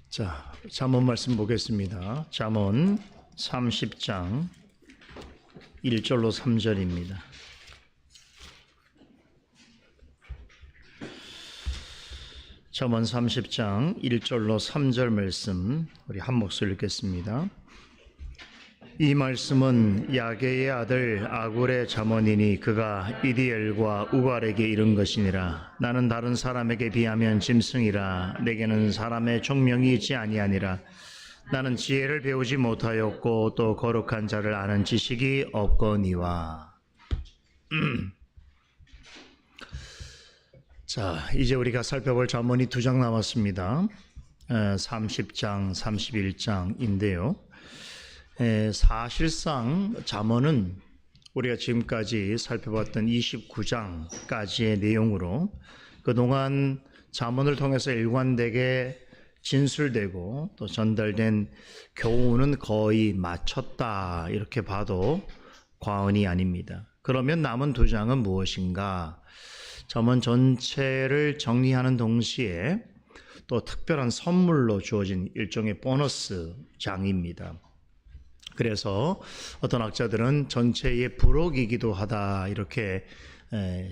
자, 잠언 말씀 보겠습니다. 잠언 30장 1절로 3절입니다. 잠언 30장 1절로 3절 말씀 우리 한 목소리 읽겠습니다. 이 말씀은 야게의 아들 아굴의 잠언이니 그가 이디엘과 우갈에게 이른 것이니라. 나는 다른 사람에게 비하면 짐승이라. 내게는 사람의 총명이 있지 아니하니라. 나는 지혜를 배우지 못하였고 또 거룩한 자를 아는 지식이 없거니와. 자, 이제 우리가 살펴볼 잠언이 2장 남았습니다. 30장, 31장인데요. 사실상 잠언은 우리가 지금까지 살펴봤던 29장까지의 내용으로 그동안 잠언을 통해서 일관되게 진술되고 또 전달된 교훈은 거의 마쳤다 이렇게 봐도 과언이 아닙니다. 그러면 남은 2장은 무엇인가? 잠언 전체를 정리하는 동시에 또 특별한 선물로 주어진 일종의 보너스 장입니다. 그래서 어떤 학자들은 전체의 부록이기도 하다 이렇게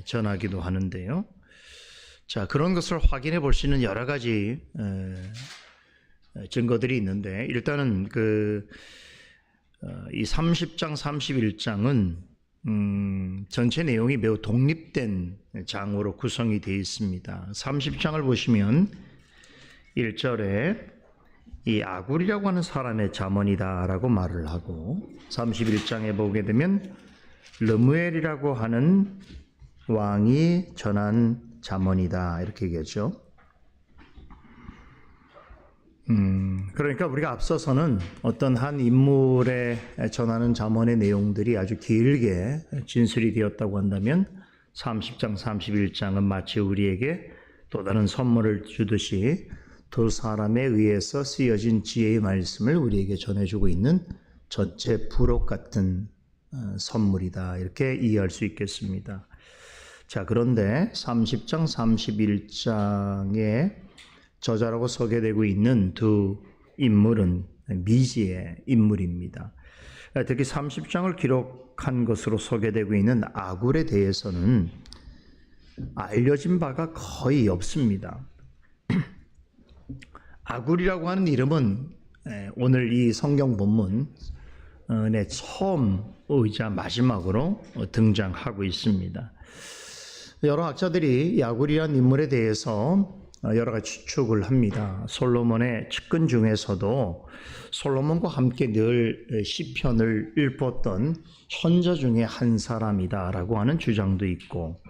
전하기도 하는데요. 자, 그런 것을 확인해 볼 수 있는 여러 가지 증거들이 있는데 일단은 이 30장, 31장은 전체 내용이 매우 독립된 장으로 구성이 되어 있습니다. 30장을 보시면 1절에 이 아굴이라고 하는 사람의 잠언이다라고 말을 하고 31장에 보게 되면 르무엘이라고 하는 왕이 전한 잠언이다 이렇게 얘기하죠. 그러니까 우리가 앞서서는 어떤 한 인물에 전하는 잠언의 내용들이 아주 길게 진술이 되었다고 한다면 30장, 31장은 마치 우리에게 또 다른 선물을 주듯이 두 사람에 의해서 쓰여진 지혜의 말씀을 우리에게 전해주고 있는 전체 부록 같은 선물이다 이렇게 이해할 수 있겠습니다. 자, 그런데 30장, 31장에 저자라고 소개되고 있는 두 인물은 미지의 인물입니다. 특히 30장을 기록한 것으로 소개되고 있는 아굴에 대해서는 알려진 바가 거의 없습니다. 아굴이라고 하는 이름은 오늘 이 성경 본문의 처음이자 마지막으로 등장하고 있습니다. 여러 학자들이 이 아굴이라는 인물에 대해서 여러 가지 추측을 합니다. 솔로몬의 측근 중에서도 솔로몬과 함께 늘 시편을 읽었던 선자 중에 한 사람이다라고 하는 주장도 있고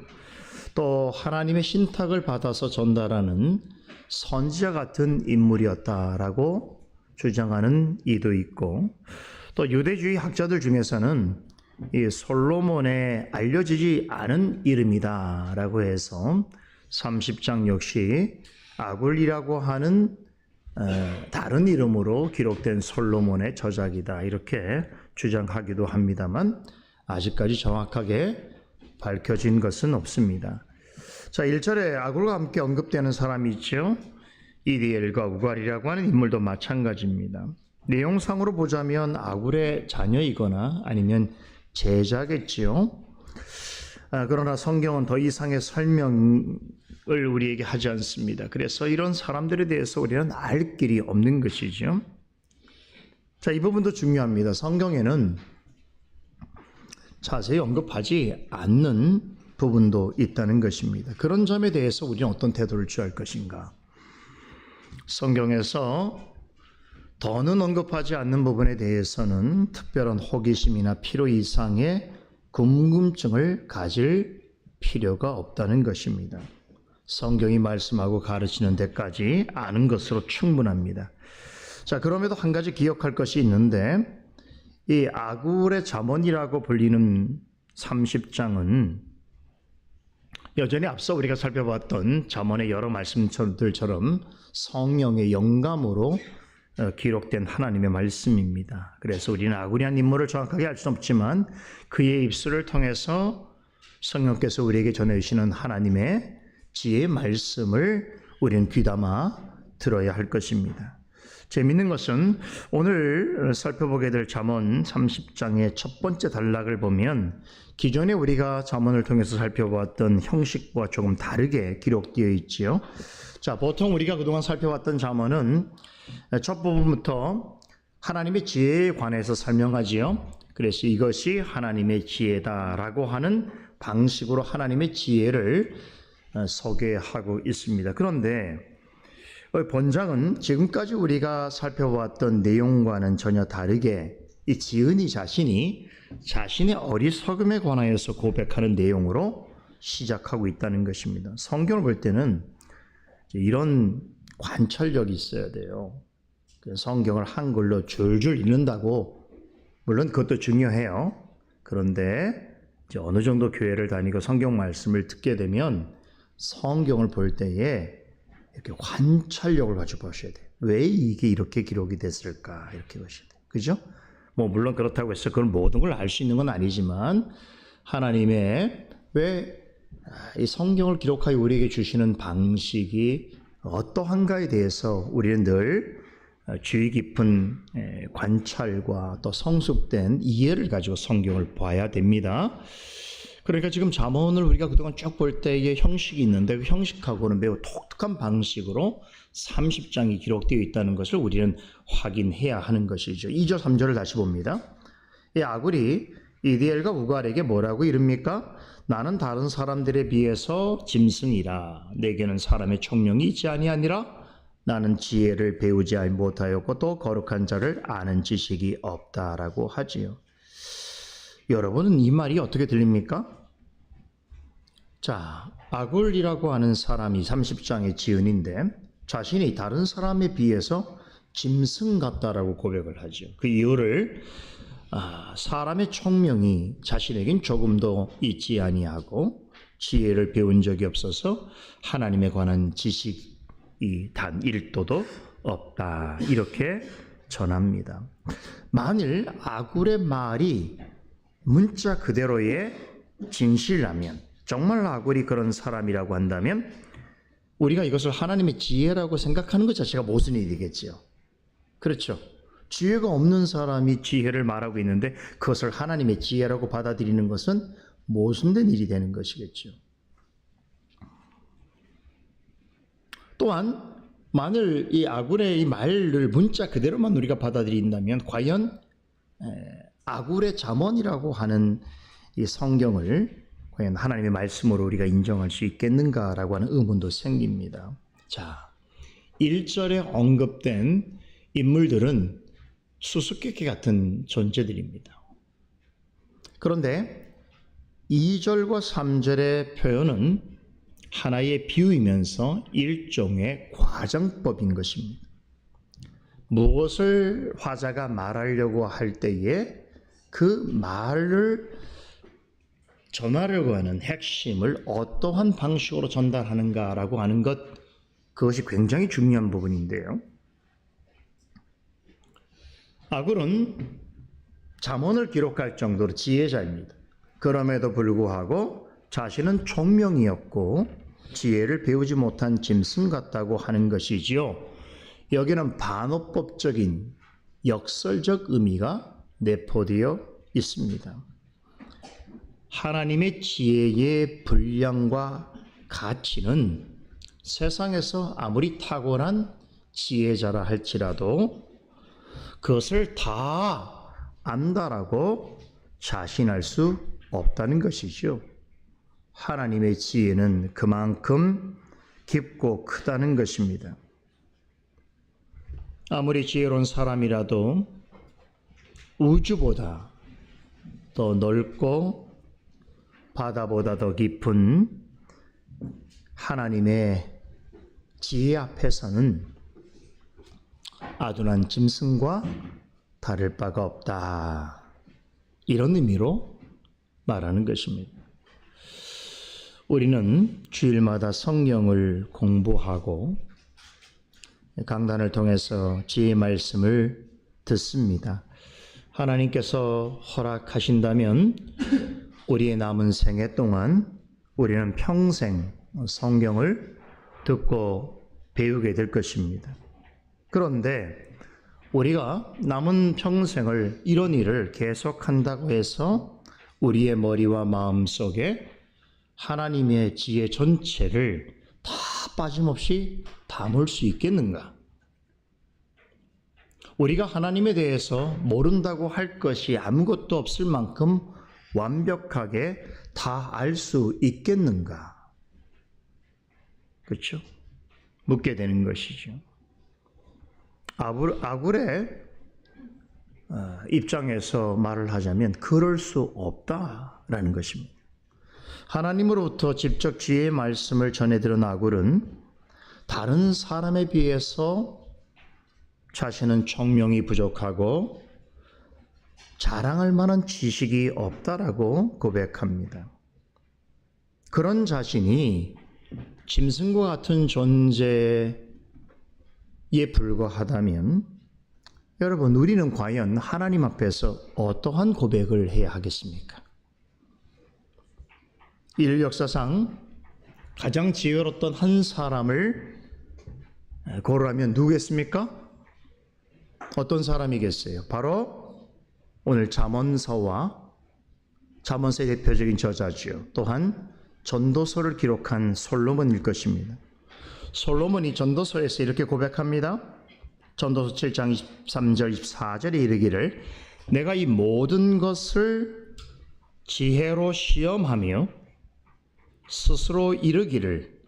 또 하나님의 신탁을 받아서 전달하는 선지자 같은 인물이었다라고 주장하는 이도 있고 또 유대주의 학자들 중에서는 이 솔로몬의 알려지지 않은 이름이다라고 해서 30장 역시 아굴이라고 하는 다른 이름으로 기록된 솔로몬의 저작이다 이렇게 주장하기도 합니다만 아직까지 정확하게 밝혀진 것은 없습니다. 자, 1절에 아굴과 함께 언급되는 사람이 있죠. 이디엘과 우갈이라고 하는 인물도 마찬가지입니다. 내용상으로 보자면 아굴의 자녀이거나 아니면 제자겠지요. 그러나 성경은 더 이상의 설명을 우리에게 하지 않습니다. 그래서 이런 사람들에 대해서 우리는 알 길이 없는 것이죠. 자, 이 부분도 중요합니다. 성경에는 자세히 언급하지 않는 부분도 있다는 것입니다. 그런 점에 대해서 우리는 어떤 태도를 취할 것인가? 성경에서 더는 언급하지 않는 부분에 대해서는 특별한 호기심이나 필요 이상의 궁금증을 가질 필요가 없다는 것입니다. 성경이 말씀하고 가르치는 데까지 아는 것으로 충분합니다. 자, 그럼에도 한 가지 기억할 것이 있는데 이 아굴의 잠언이라고 불리는 30장은 여전히 앞서 우리가 살펴봤던 잠언의 여러 말씀들처럼 성령의 영감으로 기록된 하나님의 말씀입니다. 그래서 우리는 아굴이라는 인물을 정확하게 알 수는 없지만 그의 입술을 통해서 성령께서 우리에게 전해주시는 하나님의 지혜의 말씀을 우리는 귀담아 들어야 할 것입니다. 재미있는 것은 오늘 살펴보게 될 잠언 30장의 첫 번째 단락을 보면 기존에 우리가 잠언을 통해서 살펴보았던 형식과 조금 다르게 기록되어 있지요. 자, 보통 우리가 그동안 살펴봤던 잠언은 첫 부분부터 하나님의 지혜에 관해서 설명하지요. 그래서 이것이 하나님의 지혜다라고 하는 방식으로 하나님의 지혜를 소개하고 있습니다. 그런데 본장은 지금까지 우리가 살펴보았던 내용과는 전혀 다르게 이 지은이 자신이 자신의 어리석음에 관하여서 고백하는 내용으로 시작하고 있다는 것입니다. 성경을 볼 때는 이런 관찰력이 있어야 돼요. 성경을 한글로 줄줄 읽는다고 물론 그것도 중요해요. 그런데 이제 어느 정도 교회를 다니고 성경 말씀을 듣게 되면 성경을 볼 때에 이렇게 관찰력을 가지고 보셔야 돼요. 왜 이게 이렇게 기록이 됐을까? 이렇게 보셔야 돼요. 그죠? 뭐 물론 그렇다고 해서 그걸 모든 걸 알 수 있는 건 아니지만 하나님의 왜 이 성경을 기록하여 우리에게 주시는 방식이 어떠한가에 대해서 우리는 늘 주의 깊은 관찰과 또 성숙된 이해를 가지고 성경을 봐야 됩니다. 그러니까 지금 잠언을 우리가 그동안 쭉 볼 때의 형식이 있는데 그 형식하고는 매우 독특한 방식으로 30장이 기록되어 있다는 것을 우리는 확인해야 하는 것이죠. 2절 3절을 다시 봅니다. 이 아굴이 이디엘과 우갈에게 뭐라고 이릅니까? 나는 다른 사람들에 비해서 짐승이라 내게는 사람의 총명이 있지 아니하니라 나는 지혜를 배우지 못하였고 또 거룩한 자를 아는 지식이 없다라고 하지요. 여러분은 이 말이 어떻게 들립니까? 자, 아굴이라고 하는 사람이 30장의 지은인데 자신이 다른 사람에 비해서 짐승 같다라고 고백을 하죠. 그 이유를 사람의 총명이 자신에겐 조금도 있지 아니하고 지혜를 배운 적이 없어서 하나님에 관한 지식이 단 1도도 없다 이렇게 전합니다. 만일 아굴의 말이 문자 그대로의 진실이라면 정말 아굴이 그런 사람이라고 한다면 우리가 이것을 하나님의 지혜라고 생각하는 것 자체가 모순이 되겠지요. 그렇죠. 지혜가 없는 사람이 지혜를 말하고 있는데 그것을 하나님의 지혜라고 받아들이는 것은 모순된 일이 되는 것이겠죠. 또한 만일 이 아굴의 이 말을 문자 그대로만 우리가 받아들인다면 과연 아굴의 잠언이라고 하는 이 성경을 과연 하나님의 말씀으로 우리가 인정할 수 있겠는가라고 하는 의문도 생깁니다. 자, 1절에 언급된 인물들은 수수께끼 같은 존재들입니다. 그런데 2절과 3절의 표현은 하나의 비유이면서 일종의 과정법인 것입니다. 무엇을 화자가 말하려고 할 때에 그 말을 전하려고 하는 핵심을 어떠한 방식으로 전달하는가라고 하는 것, 그것이 굉장히 중요한 부분인데요. 아굴은 잠언을 기록할 정도로 지혜자입니다. 그럼에도 불구하고 자신은 총명이었고 지혜를 배우지 못한 짐승 같다고 하는 것이지요. 여기는 반어법적인 역설적 의미가 내포되어 있습니다. 하나님의 지혜의 분량과 가치는 세상에서 아무리 탁월한 지혜자라 할지라도 그것을 다 안다라고 자신할 수 없다는 것이죠. 하나님의 지혜는 그만큼 깊고 크다는 것입니다. 아무리 지혜로운 사람이라도 우주보다 더 넓고 바다보다 더 깊은 하나님의 지혜 앞에서는 아둔한 짐승과 다를 바가 없다. 이런 의미로 말하는 것입니다. 우리는 주일마다 성경을 공부하고 강단을 통해서 지혜의 말씀을 듣습니다. 하나님께서 허락하신다면 우리의 남은 생애 동안 우리는 평생 성경을 듣고 배우게 될 것입니다. 그런데 우리가 남은 평생을 이런 일을 계속한다고 해서 우리의 머리와 마음 속에 하나님의 지혜 전체를 다 빠짐없이 담을 수 있겠는가? 우리가 하나님에 대해서 모른다고 할 것이 아무것도 없을 만큼 완벽하게 다 알 수 있겠는가? 그렇죠? 묻게 되는 것이죠. 아굴의 입장에서 말을 하자면 그럴 수 없다라는 것입니다. 하나님으로부터 직접 지혜의 말씀을 전해 들은 아굴은 다른 사람에 비해서 자신은 총명이 부족하고 자랑할 만한 지식이 없다라고 고백합니다. 그런 자신이 짐승과 같은 존재에 불과하다면 여러분, 우리는 과연 하나님 앞에서 어떠한 고백을 해야 하겠습니까? 인류 역사상 가장 지혜로웠던 한 사람을 고르라면 누구겠습니까? 어떤 사람이겠어요? 바로 오늘 잠언서의 대표적인 저자지요. 또한 전도서를 기록한 솔로몬일 것입니다. 솔로몬이 전도서에서 이렇게 고백합니다. 전도서 7장 23절 24절에 이르기를 내가 이 모든 것을 지혜로 시험하며 스스로 이르기를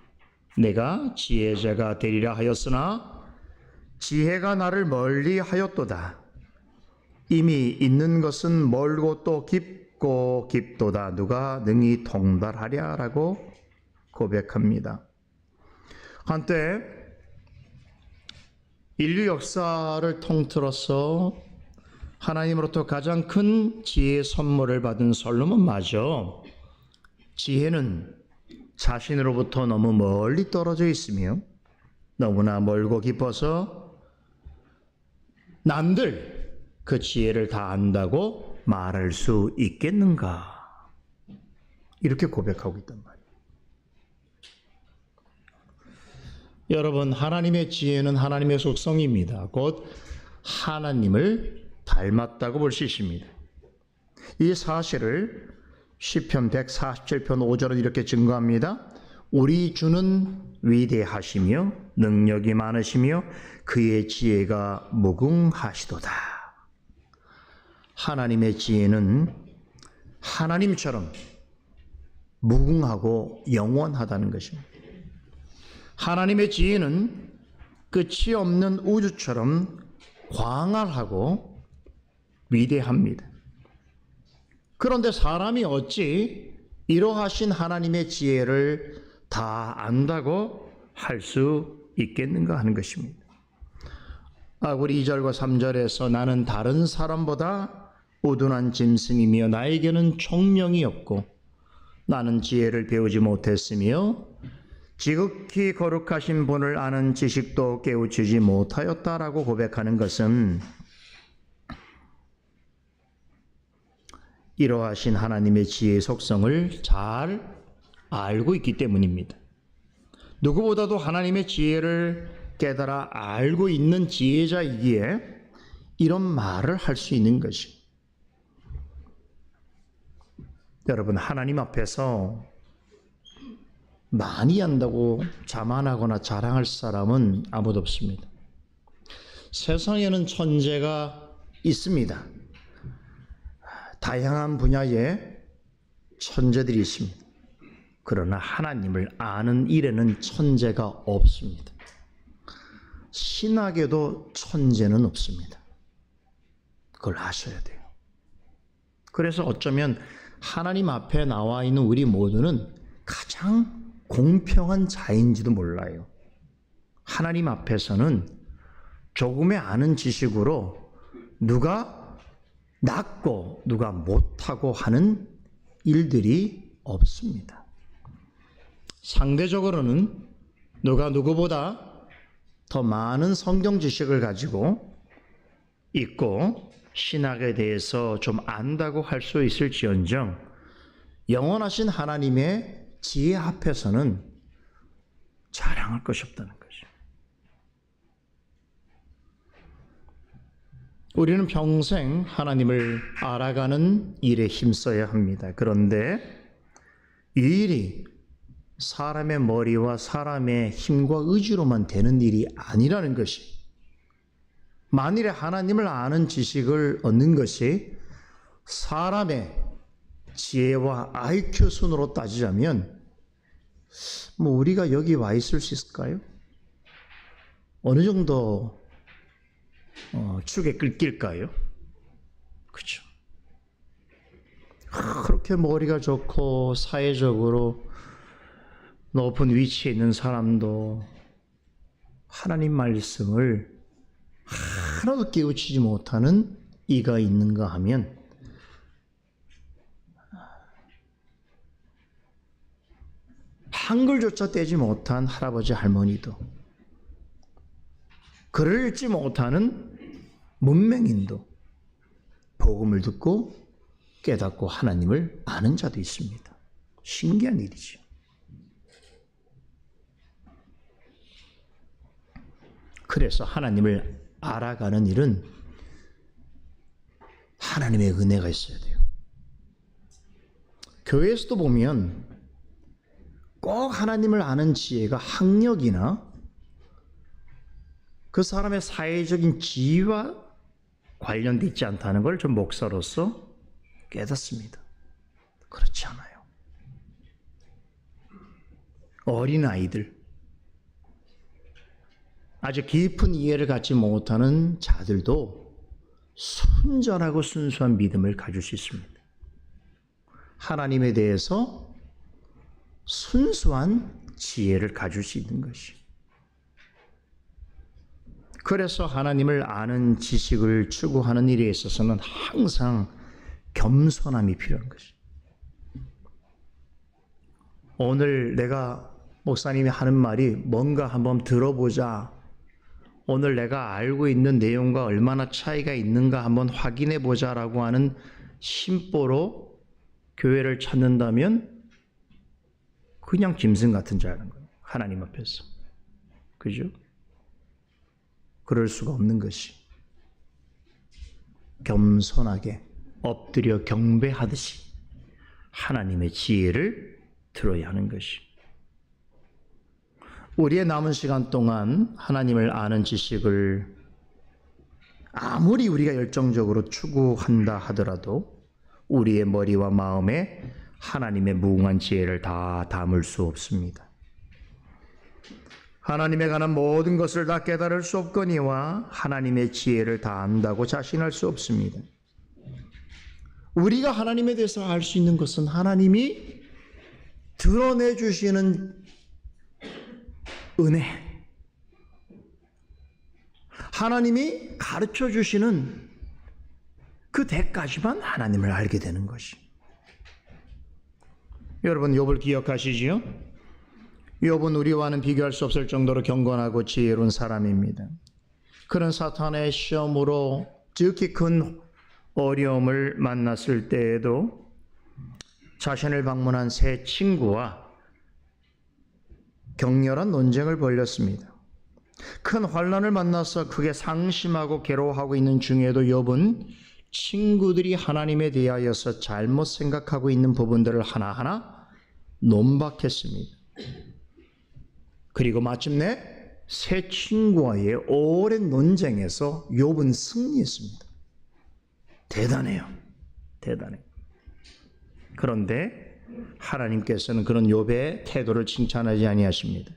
내가 지혜자가 되리라 하였으나 지혜가 나를 멀리 하였도다. 이미 있는 것은 멀고 또 깊고 깊도다. 누가 능히 통달하랴 라고 고백합니다. 한때 인류 역사를 통틀어서 하나님으로부터 가장 큰 지혜의 선물을 받은 솔로몬마저 지혜는 자신으로부터 너무 멀리 떨어져 있으며 너무나 멀고 깊어서 남들 그 지혜를 다 안다고 말할 수 있겠는가? 이렇게 고백하고 있단 말이에요. 여러분, 하나님의 지혜는 하나님의 속성입니다. 곧 하나님을 닮았다고 볼 수 있습니다. 이 사실을 시편 147편 5절은 이렇게 증거합니다. 우리 주는 위대하시며 능력이 많으시며 그의 지혜가 무궁하시도다. 하나님의 지혜는 하나님처럼 무궁하고 영원하다는 것입니다. 하나님의 지혜는 끝이 없는 우주처럼 광활하고 위대합니다. 그런데 사람이 어찌 이러하신 하나님의 지혜를 다 안다고 할 수 있겠는가 하는 것입니다. 아굴이 2절과 3절에서 나는 다른 사람보다 우둔한 짐승이며 나에게는 총명이 없고 나는 지혜를 배우지 못했으며 지극히 거룩하신 분을 아는 지식도 깨우치지 못하였다라고 고백하는 것은 이러하신 하나님의 지혜의 속성을 잘 알고 있기 때문입니다. 누구보다도 하나님의 지혜를 깨달아 알고 있는 지혜자이기에 이런 말을 할 수 있는 것이. 여러분, 하나님 앞에서 많이 안다고 자만하거나 자랑할 사람은 아무도 없습니다. 세상에는 천재가 있습니다. 다양한 분야에 천재들이 있습니다. 그러나 하나님을 아는 일에는 천재가 없습니다. 신학에도 천재는 없습니다. 그걸 아셔야 돼요. 그래서 어쩌면 하나님 앞에 나와 있는 우리 모두는 가장 공평한 자인지도 몰라요. 하나님 앞에서는 조금의 아는 지식으로 누가 낫고 누가 못하고 하는 일들이 없습니다. 상대적으로는 누가 누구보다 더 많은 성경 지식을 가지고 있고 신학에 대해서 좀 안다고 할 수 있을지언정 영원하신 하나님의 지혜 앞에서는 자랑할 것이 없다는 거죠. 우리는 평생 하나님을 알아가는 일에 힘써야 합니다. 그런데 이 일이 사람의 머리와 사람의 힘과 의지로만 되는 일이 아니라는 것이, 만일에 하나님을 아는 지식을 얻는 것이 사람의 지혜와 IQ 순으로 따지자면 우리가 여기 와 있을 수 있을까요? 어느 정도 축에 끌길까요? 그렇죠. 그렇게 머리가 좋고 사회적으로 높은 위치에 있는 사람도 하나님 말씀을 하나도 깨우치지 못하는 이가 있는가 하면 한글조차 떼지 못한 할아버지 할머니도, 글을 읽지 못하는 문맹인도 복음을 듣고 깨닫고 하나님을 아는 자도 있습니다. 신기한 일이죠. 그래서 하나님을 알아가는 일은 하나님의 은혜가 있어야 돼요. 교회에서도 보면 꼭 하나님을 아는 지혜가 학력이나 그 사람의 사회적인 지위와 관련되어 있지 않다는 걸 좀 목사로서 깨닫습니다. 그렇지 않아요. 어린아이들, 아주 깊은 이해를 갖지 못하는 자들도 순전하고 순수한 믿음을 가질 수 있습니다. 하나님에 대해서 순수한 지혜를 가질 수 있는 것이. 그래서 하나님을 아는 지식을 추구하는 일에 있어서는 항상 겸손함이 필요한 것이. 오늘 내가 목사님이 하는 말이 뭔가 한번 들어보자, 오늘 내가 알고 있는 내용과 얼마나 차이가 있는가 한번 확인해 보자라고 하는 심보로 교회를 찾는다면 그냥 짐승 같은 자라는 거예요. 하나님 앞에서. 그죠? 그럴 수가 없는 것이. 겸손하게 엎드려 경배하듯이 하나님의 지혜를 들어야 하는 것이. 우리의 남은 시간 동안 하나님을 아는 지식을 아무리 우리가 열정적으로 추구한다 하더라도 우리의 머리와 마음에 하나님의 무궁한 지혜를 다 담을 수 없습니다. 하나님에 관한 모든 것을 다 깨달을 수 없거니와 하나님의 지혜를 다 안다고 자신할 수 없습니다. 우리가 하나님에 대해서 알 수 있는 것은 하나님이 드러내 주시는 은혜, 하나님이 가르쳐 주시는 그 대까지만 하나님을 알게 되는 것이. 여러분 욥을 기억하시지요? 욥은 우리와는 비교할 수 없을 정도로 경건하고 지혜로운 사람입니다. 그런 사탄의 시험으로 지극히 큰 어려움을 만났을 때에도 자신을 방문한 세 친구와 격렬한 논쟁을 벌였습니다. 큰 환난을 만나서 크게 상심하고 괴로워하고 있는 중에도 욥은 친구들이 하나님에 대하여서 잘못 생각하고 있는 부분들을 하나하나 논박했습니다. 그리고 마침내 세 친구와의 오랜 논쟁에서 욥은 승리했습니다. 대단해요. 대단해요. 그런데 하나님께서는 그런 욥의 태도를 칭찬하지 아니하십니다.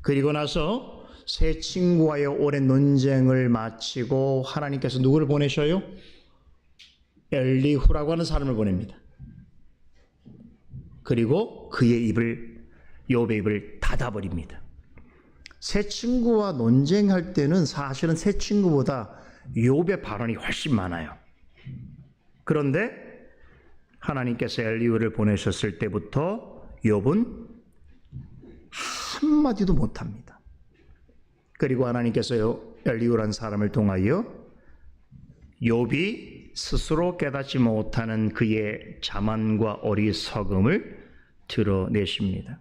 그리고 나서 세 친구와의 오랜 논쟁을 마치고 하나님께서 누구를 보내셔요? 엘리후라고 하는 사람을 보냅니다. 그리고 그의 입을, 욥의 입을 닫아버립니다. 세 친구와 논쟁할 때는 사실은 세 친구보다 욥의 발언이 훨씬 많아요. 그런데 하나님께서 엘리후를 보내셨을 때부터 욥은 한마디도 못합니다. 그리고 하나님께서 엘리후라는 사람을 통하여 욥이 스스로 깨닫지 못하는 그의 자만과 어리석음을 드러내십니다.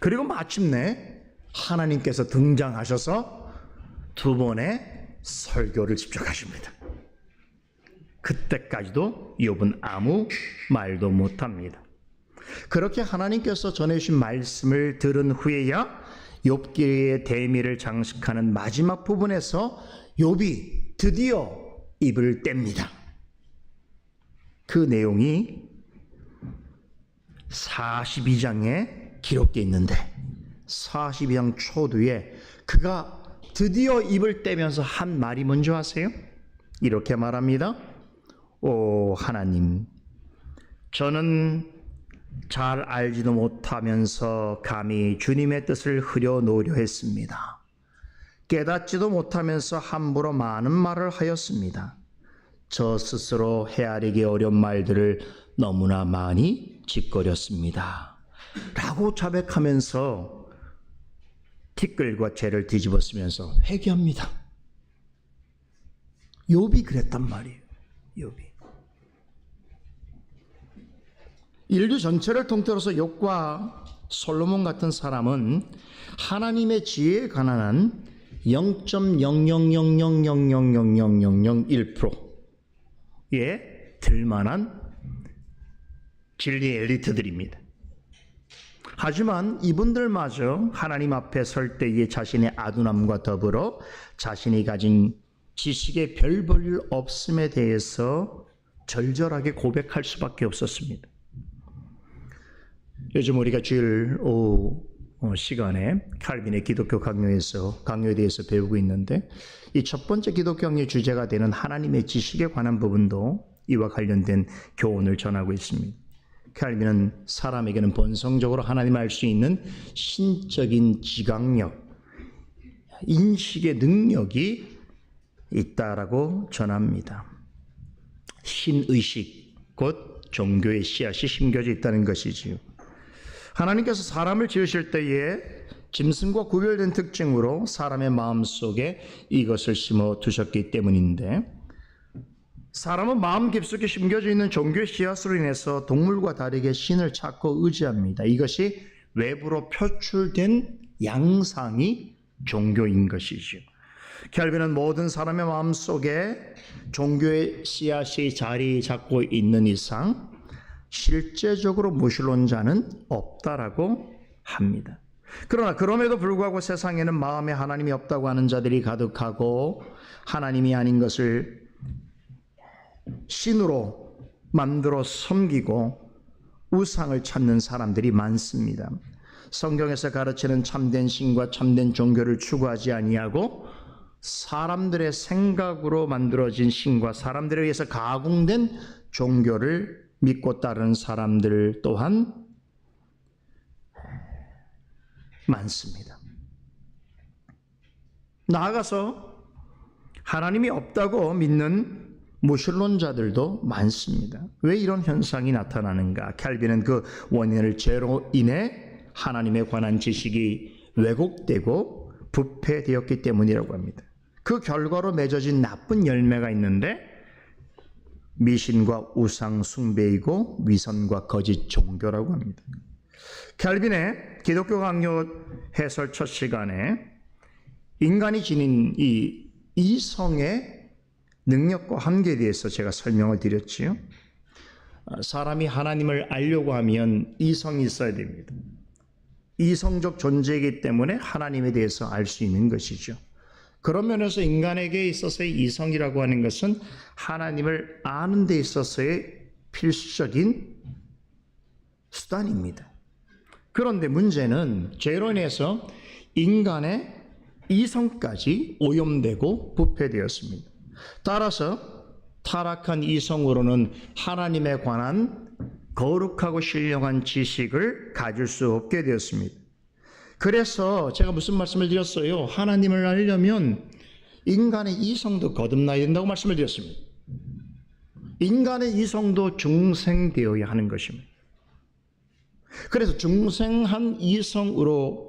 그리고 마침내 하나님께서 등장하셔서 두 번의 설교를 직접 하십니다. 그때까지도 욥은 아무 말도 못합니다. 그렇게 하나님께서 전해주신 말씀을 들은 후에야 욥기의 대미를 장식하는 마지막 부분에서 욥이 드디어 입을 뗍니다. 그 내용이 42장에 기록되어 있는데 42장 초두에 그가 드디어 입을 떼면서 한 말이 뭔지 아세요? 이렇게 말합니다. 오 하나님, 저는 잘 알지도 못하면서 감히 주님의 뜻을 흐려놓으려 했습니다. 깨닫지도 못하면서 함부로 많은 말을 하였습니다. 저 스스로 헤아리기 어려운 말들을 너무나 많이 짓거렸습니다. 라고 자백하면서 티끌과 재를 뒤집어 쓰면서 회개합니다. 욥이 그랬단 말이에요. 욥이. 인류 전체를 통틀어서 욥과 솔로몬 같은 사람은 하나님의 지혜에 관한 0.000000001%에 들만한 진리 엘리트들입니다. 하지만 이분들마저 하나님 앞에 설 때에 자신의 아둔함과 더불어 자신이 가진 지식의 별 볼 일 없음에 대해서 절절하게 고백할 수밖에 없었습니다. 요즘 우리가 주일 오후 시간에 칼빈의 기독교 강요에 대해서 배우고 있는데 이 첫 번째 기독교 강요의 주제가 되는 하나님의 지식에 관한 부분도 이와 관련된 교훈을 전하고 있습니다. 칼빈은 사람에게는 본성적으로 하나님을 알 수 있는 신적인 지각력, 인식의 능력이 있다라고 전합니다. 신의식, 곧 종교의 씨앗이 심겨져 있다는 것이지요. 하나님께서 사람을 지으실 때에 짐승과 구별된 특징으로 사람의 마음속에 이것을 심어 두셨기 때문인데 사람은 마음 깊숙이 심겨져 있는 종교의 씨앗으로 인해서 동물과 다르게 신을 찾고 의지합니다. 이것이 외부로 표출된 양상이 종교인 것이죠. 켈빈은 모든 사람의 마음속에 종교의 씨앗이 자리 잡고 있는 이상 실제적으로 무신론자는 없다라고 합니다. 그러나 그럼에도 불구하고 세상에는 마음에 하나님이 없다고 하는 자들이 가득하고 하나님이 아닌 것을 신으로 만들어 섬기고 우상을 찾는 사람들이 많습니다. 성경에서 가르치는 참된 신과 참된 종교를 추구하지 아니하고 사람들의 생각으로 만들어진 신과 사람들에 의해서 가공된 종교를 믿고 따르는 사람들 또한 많습니다. 나아가서 하나님이 없다고 믿는 무신론자들도 많습니다. 왜 이런 현상이 나타나는가? 켈빈은 그 원인을 죄로 인해 하나님에 관한 지식이 왜곡되고 부패되었기 때문이라고 합니다. 그 결과로 맺어진 나쁜 열매가 있는데 미신과 우상 숭배이고 위선과 거짓 종교라고 합니다. 켈빈의 기독교 강요 해설 첫 시간에 인간이 지닌 이 이성의 능력과 한계에 대해서 제가 설명을 드렸지요. 사람이 하나님을 알려고 하면 이성이 있어야 됩니다. 이성적 존재이기 때문에 하나님에 대해서 알 수 있는 것이죠. 그런 면에서 인간에게 있어서의 이성이라고 하는 것은 하나님을 아는 데 있어서의 필수적인 수단입니다. 그런데 문제는 죄로 인해서 인간의 이성까지 오염되고 부패되었습니다. 따라서 타락한 이성으로는 하나님에 관한 거룩하고 신령한 지식을 가질 수 없게 되었습니다. 그래서 제가 무슨 말씀을 드렸어요? 하나님을 알려면 인간의 이성도 거듭나야 된다고 말씀을 드렸습니다. 인간의 이성도 중생되어야 하는 것입니다. 그래서 중생한 이성으로야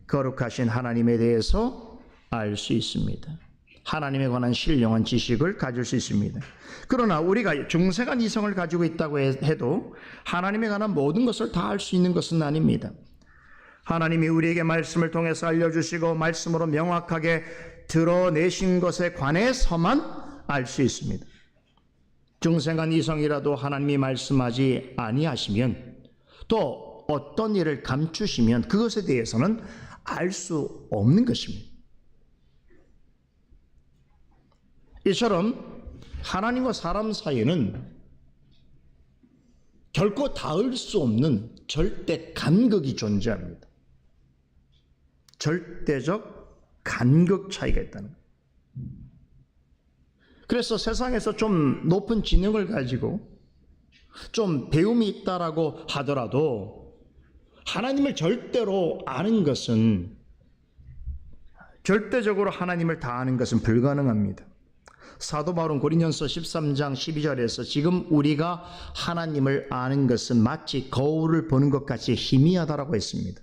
거룩하신 하나님에 대해서 알 수 있습니다. 하나님에 관한 신령한 지식을 가질 수 있습니다. 그러나 우리가 중생한 이성을 가지고 있다고 해도 하나님에 관한 모든 것을 다 알 수 있는 것은 아닙니다. 하나님이 우리에게 말씀을 통해서 알려주시고 말씀으로 명확하게 드러내신 것에 관해서만 알 수 있습니다. 중생한 이성이라도 하나님이 말씀하지 아니하시면 또 어떤 일을 감추시면 그것에 대해서는 알 수 없는 것입니다. 이처럼 하나님과 사람 사이에는 결코 닿을 수 없는 절대 간극이 존재합니다. 절대적 간극 차이가 있다는 거예요. 그래서 세상에서 좀 높은 지능을 가지고 좀 배움이 있다라고 하더라도 하나님을 절대로 아는 것은, 절대적으로 하나님을 다 아는 것은 불가능합니다. 사도 바울은 고린도전서 13장 12절에서 지금 우리가 하나님을 아는 것은 마치 거울을 보는 것 같이 희미하다라고 했습니다.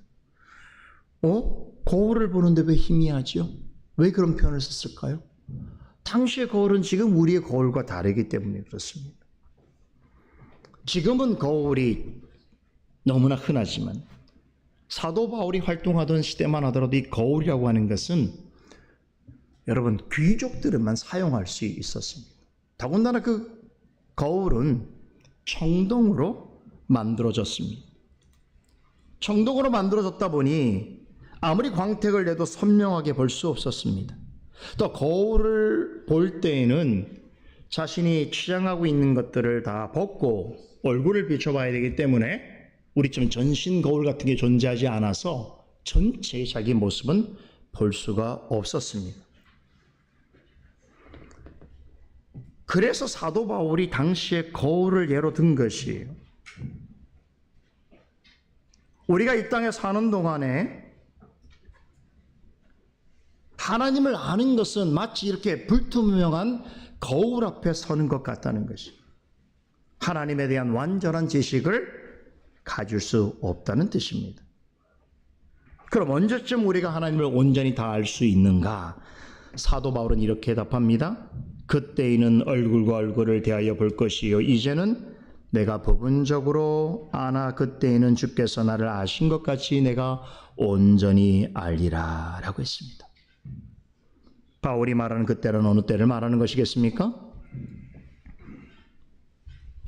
거울을 보는데 왜 희미하죠? 왜 그런 표현을 썼을까요? 당시의 거울은 지금 우리의 거울과 다르기 때문에 그렇습니다. 지금은 거울이 너무나 흔하지만 사도 바울이 활동하던 시대만 하더라도 이 거울이라고 하는 것은 여러분 귀족들만 사용할 수 있었습니다. 더군다나 그 거울은 청동으로 만들어졌습니다. 청동으로 만들어졌다 보니 아무리 광택을 내도 선명하게 볼 수 없었습니다. 또 거울을 볼 때에는 자신이 취장하고 있는 것들을 다 벗고 얼굴을 비춰봐야 되기 때문에 우리처럼 전신 거울 같은 게 존재하지 않아서 전체의 자기 모습은 볼 수가 없었습니다. 그래서 사도 바울이 당시에 거울을 예로 든 것이에요. 우리가 이 땅에 사는 동안에 하나님을 아는 것은 마치 이렇게 불투명한 거울 앞에 서는 것 같다는 것이, 하나님에 대한 완전한 지식을 가질 수 없다는 뜻입니다. 그럼 언제쯤 우리가 하나님을 온전히 다 알 수 있는가? 사도 바울은 이렇게 답합니다. 그때에는 얼굴과 얼굴을 대하여 볼 것이요 이제는 내가 부분적으로 아나 그때에는 주께서 나를 아신 것 같이 내가 온전히 알리라 라고 했습니다. 바울이 말하는 그때는 어느 때를 말하는 것이겠습니까?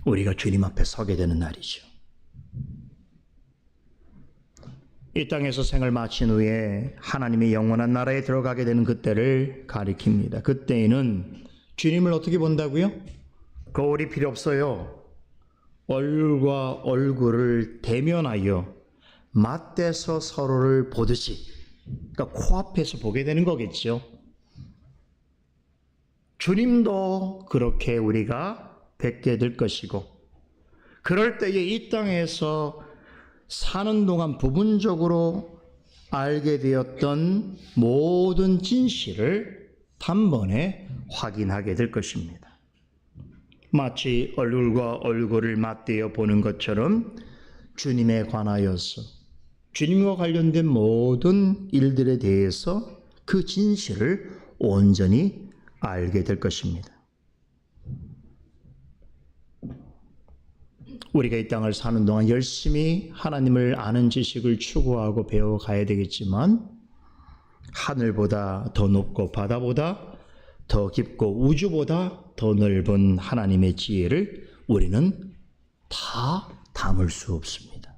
우리가 주님 앞에 서게 되는 날이죠. 이 땅에서 생을 마친 후에 하나님의 영원한 나라에 들어가게 되는 그때를 가리킵니다. 그때에는 주님을 어떻게 본다고요? 거울이 필요 없어요. 얼굴과 얼굴을 대면하여 맞대서 서로를 보듯이, 그러니까 코앞에서 보게 되는 거겠죠. 주님도 그렇게 우리가 뵙게 될 것이고, 그럴 때에 이 땅에서 사는 동안 부분적으로 알게 되었던 모든 진실을 단번에 확인하게 될 것입니다. 마치 얼굴과 얼굴을 맞대어 보는 것처럼 주님에 관하여서, 주님과 관련된 모든 일들에 대해서 그 진실을 온전히 알게 될 것입니다. 우리가 이 땅을 사는 동안 열심히 하나님을 아는 지식을 추구하고 배워가야 되겠지만, 하늘보다 더 높고 바다보다 더 깊고 우주보다 더 넓은 하나님의 지혜를 우리는 다 담을 수 없습니다.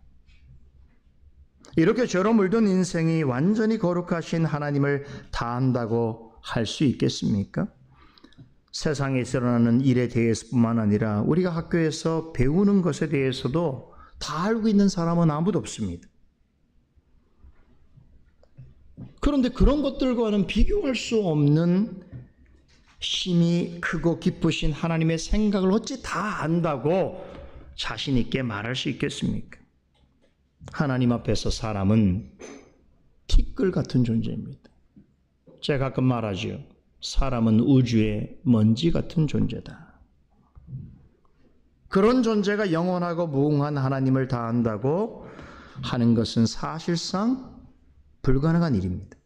이렇게 죄로 물든 인생이 완전히 거룩하신 하나님을 다 안다고 할 수 있겠습니까? 세상에서 일어나는 일에 대해서뿐만 아니라 우리가 학교에서 배우는 것에 대해서도 다 알고 있는 사람은 아무도 없습니다. 그런데 그런 것들과는 비교할 수 없는 힘이 크고 깊으신 하나님의 생각을 어찌 다 안다고 자신 있게 말할 수 있겠습니까? 하나님 앞에서 사람은 티끌 같은 존재입니다. 제가 가끔 말하죠. 사람은 우주의 먼지 같은 존재다. 그런 존재가 영원하고 무궁한 하나님을 다 안다고 하는 것은 사실상 불가능한 일입니다.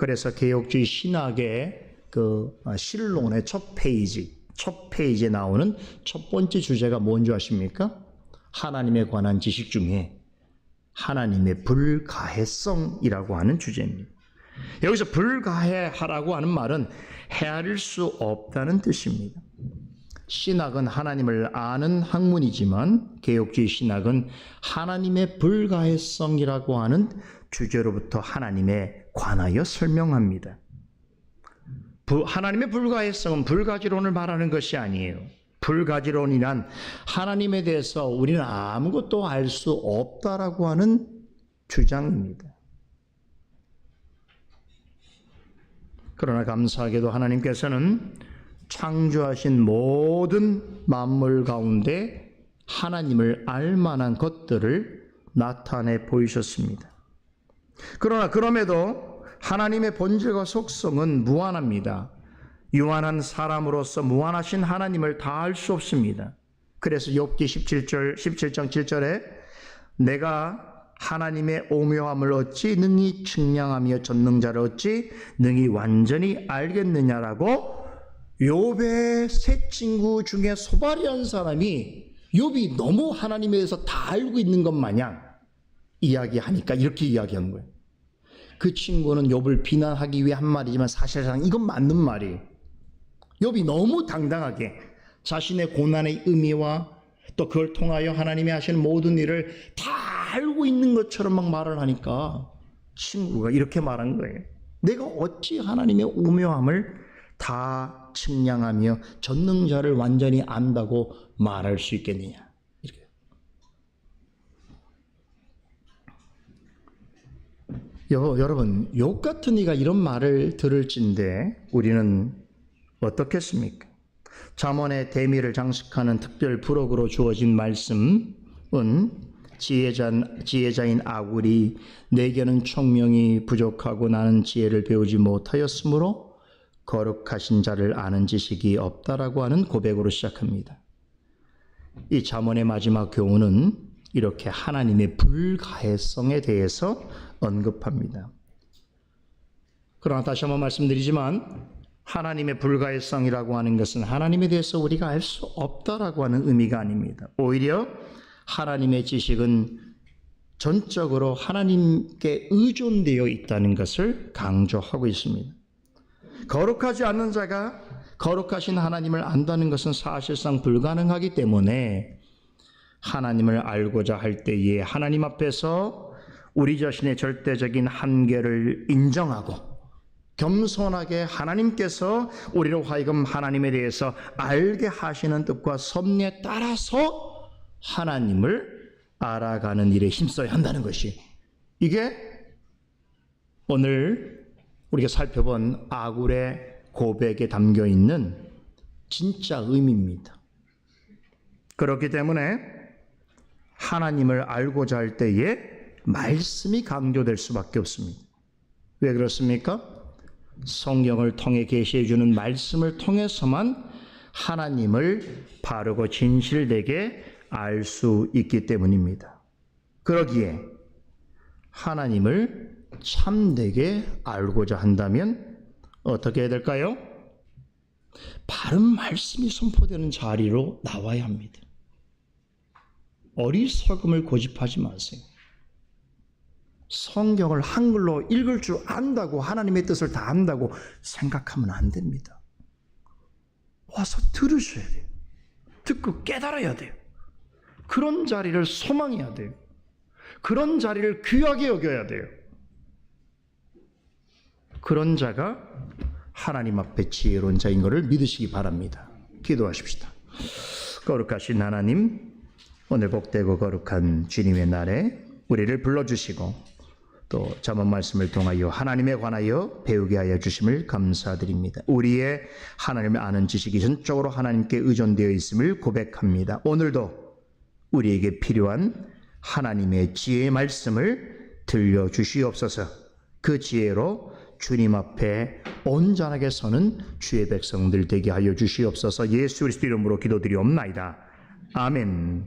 그래서 개혁주의 신학의 그 실론의 첫 페이지에 나오는 첫 번째 주제가 뭔지 아십니까? 하나님에 관한 지식 중에 하나님의 불가해성이라고 하는 주제입니다. 여기서 불가해하라고 하는 말은 헤아릴 수 없다는 뜻입니다. 신학은 하나님을 아는 학문이지만 개혁주의 신학은 하나님의 불가해성이라고 하는 주제로부터 하나님에 관하여 설명합니다. 하나님의 불가해성은 불가지론을 말하는 것이 아니에요. 불가지론이란 하나님에 대해서 우리는 아무것도 알 수 없다라고 하는 주장입니다. 그러나 감사하게도 하나님께서는 창조하신 모든 만물 가운데 하나님을 알 만한 것들을 나타내 보이셨습니다. 그러나 그럼에도 하나님의 본질과 속성은 무한합니다. 유한한 사람으로서 무한하신 하나님을 다 알 수 없습니다. 그래서 욥기 17장 7절에 내가 하나님의 오묘함을 어찌 능히 측량하며 전능자를 어찌 능히 완전히 알겠느냐라고 욥의 세 친구 중에 소발이한 사람이 욥이 너무 하나님에 대해서 다 알고 있는 것 마냥 이야기하니까 이렇게 이야기한 거예요. 그 친구는 욥을 비난하기 위해 한 말이지만 사실상 이건 맞는 말이에요. 욥이 너무 당당하게 자신의 고난의 의미와 또 그걸 통하여 하나님이 하시는 모든 일을 다 알고 있는 것처럼 막 말을 하니까 친구가 이렇게 말한 거예요. 내가 어찌 하나님의 오묘함을 다 측량하며 전능자를 완전히 안다고 말할 수 있겠느냐. 이렇게. 여러분, 욥 같은 이가 이런 말을 들을진데 우리는 어떻겠습니까? 잠언의 대미를 장식하는 특별 부록으로 주어진 말씀은 지혜자인 아굴이 내게는 총명이 부족하고 나는 지혜를 배우지 못하였으므로 거룩하신 자를 아는 지식이 없다라고 하는 고백으로 시작합니다. 이 잠언의 마지막 교훈은 이렇게 하나님의 불가해성에 대해서 언급합니다. 그러나 다시 한번 말씀드리지만 하나님의 불가해성이라고 하는 것은 하나님에 대해서 우리가 알 수 없다라고 하는 의미가 아닙니다. 오히려 하나님의 지식은 전적으로 하나님께 의존되어 있다는 것을 강조하고 있습니다. 거룩하지 않는 자가 거룩하신 하나님을 안다는 것은 사실상 불가능하기 때문에 하나님을 알고자 할 때에 하나님 앞에서 우리 자신의 절대적인 한계를 인정하고 겸손하게 하나님께서 우리로 하여금 하나님에 대해서 알게 하시는 뜻과 섭리에 따라서 하나님을 알아가는 일에 힘써야 한다는 것이, 이게 오늘 우리가 살펴본 아굴의 고백에 담겨 있는 진짜 의미입니다. 그렇기 때문에 하나님을 알고자 할 때에 말씀이 강조될 수밖에 없습니다. 왜 그렇습니까? 성경을 통해 계시해 주는 말씀을 통해서만 하나님을 바르고 진실되게 알 수 있기 때문입니다. 그러기에 하나님을 참되게 알고자 한다면 어떻게 해야 될까요? 바른 말씀이 선포되는 자리로 나와야 합니다. 어리석음을 고집하지 마세요. 성경을 한글로 읽을 줄 안다고 하나님의 뜻을 다 안다고 생각하면 안 됩니다. 와서 들으셔야 돼요. 듣고 깨달아야 돼요. 그런 자리를 소망해야 돼요. 그런 자리를 귀하게 여겨야 돼요. 그런 자가 하나님 앞에 지혜로운 자인 것을 믿으시기 바랍니다. 기도하십시다. 거룩하신 하나님, 오늘 복되고 거룩한 주님의 날에 우리를 불러주시고 또 잠언 말씀을 통하여 하나님에 관하여 배우게 하여 주심을 감사드립니다. 우리의 하나님을 아는 지식이 전적으로 하나님께 의존되어 있음을 고백합니다. 오늘도 우리에게 필요한 하나님의 지혜의 말씀을 들려주시옵소서. 그 지혜로 주님 앞에 온전하게 서는 주의 백성들 되게 하여 주시옵소서. 예수 그리스도 이름으로 기도드리옵나이다. 아멘.